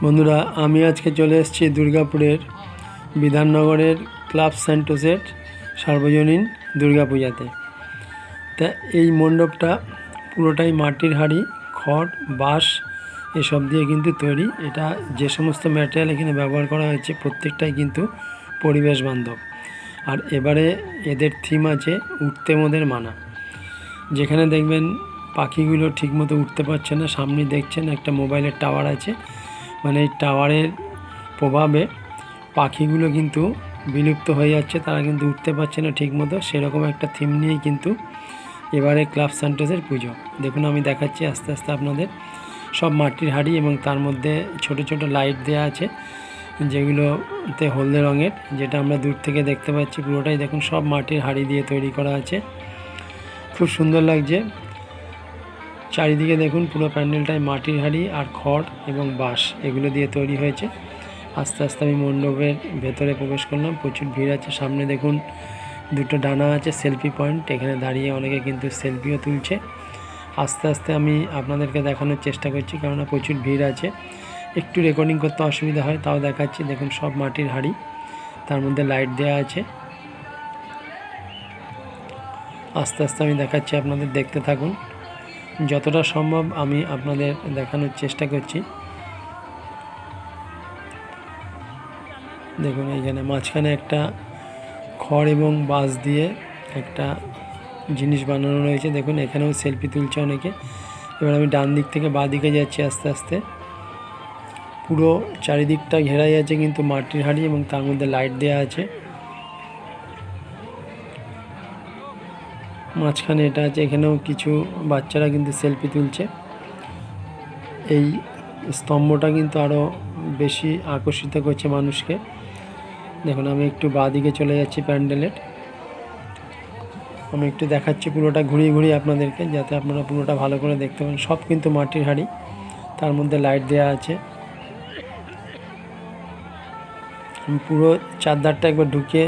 বন্ধুরা, আমি আজকে চলে এসেছি দুর্গাপুরের বিধাননগরের ক্লাব সেন্টোসের সার্বজনীন দুর্গাপূজাতে। তা এই মণ্ডপটা পুরোটাই মাটির হাঁড়ি, খড়, বাঁশ এসব দিয়ে কিন্তু তৈরি। এটা যে সমস্ত ম্যাটেরিয়াল এখানে ব্যবহার করা হয়েছে প্রত্যেকটাই কিন্তু পরিবেশ বান্ধব। আর এবারে এদের থিম আছে উঠতে মোদের মানা। যেখানে দেখবেন পাখিগুলো ঠিকমতো উঠতে পারছে না, সামনে দেখছেন একটা মোবাইলের টাওয়ার আছে, মানে এই টাওয়ারের প্রভাবে পাখিগুলো কিন্তু বিলুপ্ত হয়ে যাচ্ছে, তারা কিন্তু উঠতে পারছে না ঠিকমতো। সেরকম একটা থিম নিয়েই কিন্তু এবারে ক্লাব সেন্টোসের পুজো। দেখুন আমি দেখাচ্ছি আস্তে আস্তে আপনাদের। সব মাটির হাঁড়ি এবং তার মধ্যে ছোট ছোট লাইট দেওয়া আছে যেগুলোতে হলদে রঙের, যেটা আমরা দূর থেকে দেখতে পাচ্ছি। পুরোটাই দেখুন সব মাটির হাঁড়ি দিয়ে তৈরি করা আছে, খুব সুন্দর লাগছে। চারিদিকে দেখুন পুরো প্যান্ডেলটাই মাটির হাঁড়ি আর খড় এবং বাঁশ এগুলো দিয়ে তৈরি হয়েছে। আস্তে আস্তে আমি মণ্ডপের ভেতরে প্রবেশ করলাম। প্রচুর ভিড় আছে। সামনে দেখুন দুটো ডানা আছে, সেলফি পয়েন্ট। এখানে দাঁড়িয়ে অনেকে কিন্তু সেলফিও তুলছে। আস্তে আস্তে আমি আপনাদেরকে দেখানোর চেষ্টা করছি, কেননা প্রচুর ভিড় আছে, একটু রেকর্ডিং করতে অসুবিধা হয়, তাও দেখাচ্ছি। দেখুন সব মাটির হাঁড়ি, তার মধ্যে লাইট দেওয়া আছে। আস্তে আস্তে আমি দেখাচ্ছি, আপনাদের দেখতে থাকুন। যতটা সম্ভব আমি আপনাদের দেখানোর চেষ্টা করছি। দেখুন এইখানে মাঝখানে একটা খড় এবং বাঁশ দিয়ে একটা জিনিস বানানো রয়েছে। দেখুন এখানেও সেলফি তুলছে অনেকে। এবার আমি ডান দিক থেকে বাঁ দিকে যাচ্ছি আস্তে আস্তে। পুরো চারিদিকটা ঘেরাই আছে কিন্তু মাটির হাঁড়ি এবং তার মধ্যে লাইট দেওয়া আছে। মাঝখানে এটা আছে, এখানেও কিছু বাচ্চারা কিন্তু সেলফি তুলছে। এই স্তম্ভটা কিন্তু আরও বেশি আকর্ষিত করছে মানুষকে। দেখুন আমি একটু বাঁ দিকে চলে যাচ্ছি প্যান্ডেলের। আমি একটু দেখাচ্ছি পুরোটা ঘুরিয়ে ঘুরিয়ে আপনাদেরকে, যাতে আপনারা পুরোটা ভালো করে দেখতে পান। সব কিন্তু মাটির হাঁড়ি, তার মধ্যে লাইট দেওয়া আছে। আমি পুরো চারধারটা একবার ঢুকিয়ে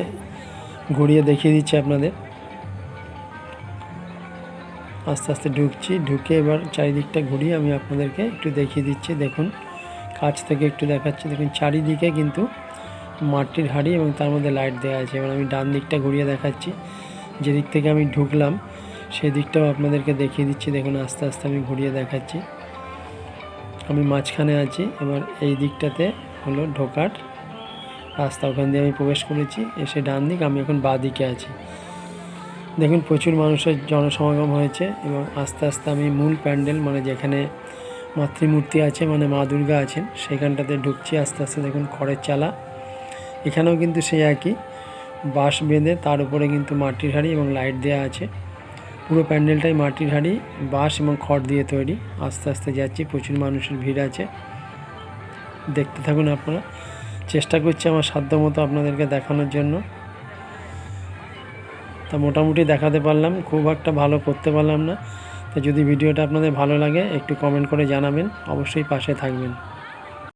ঘুরিয়ে দেখিয়ে দিচ্ছি আপনাদের। আস্তে আস্তে ঢুকছি, ঢুকে এবার চারিদিকটা ঘুরিয়ে আমি আপনাদেরকে একটু দেখিয়ে দিচ্ছি। দেখুন কাছ থেকে একটু দেখাচ্ছি। দেখুন চারিদিকে কিন্তু মাটির হাঁড়ি এবং তার মধ্যে লাইট দেওয়া আছে। এবার আমি ডান দিকটা ঘুরিয়ে দেখাচ্ছি, যে দিক থেকে আমি ঢুকলাম সেই দিকটাও আপনাদেরকে দেখিয়ে দিচ্ছি। দেখুন আস্তে আস্তে আমি ঘুরিয়ে দেখাচ্ছি। আমি মাঝখানে আছি। এবার এই দিকটাতে হলো ঢোকার রাস্তা, ওখান দিয়ে আমি প্রবেশ করেছি। এসে ডান দিক, আমি এখন বাঁ দিকে আছি। দেখুন প্রচুর মানুষের জনসমাগম হয়েছে এবং আস্তে আস্তে আমি মূল প্যান্ডেল, মানে যেখানে মাতৃমূর্তি আছে, মানে মা দুর্গা আছেন, সেখানটাতে ঢুকছি আস্তে আস্তে। দেখুন খড়ের চালা, এখানেও কিন্তু সেই একই বাঁশ বেঁধে তার উপরে কিন্তু মাটির হাঁড়ি এবং লাইট দেওয়া আছে। পুরো প্যান্ডেলটাই মাটির হাঁড়ি, বাঁশ এবং খড় দিয়ে তৈরি। আস্তে আস্তে যাচ্ছি, প্রচুর মানুষের ভিড় আছে, দেখতে থাকুন আপনারা। চেষ্টা করছি আমার সাধ্য মতো আপনাদেরকে দেখানোর জন্য। তা মোটামুটি দেখাতে পারলাম, খুব একটা ভালো করতে পারলাম না। তো যদি ভিডিওটা আপনাদের ভালো লাগে একটু কমেন্ট করে জানাবেন, অবশ্যই পাশে থাকবেন।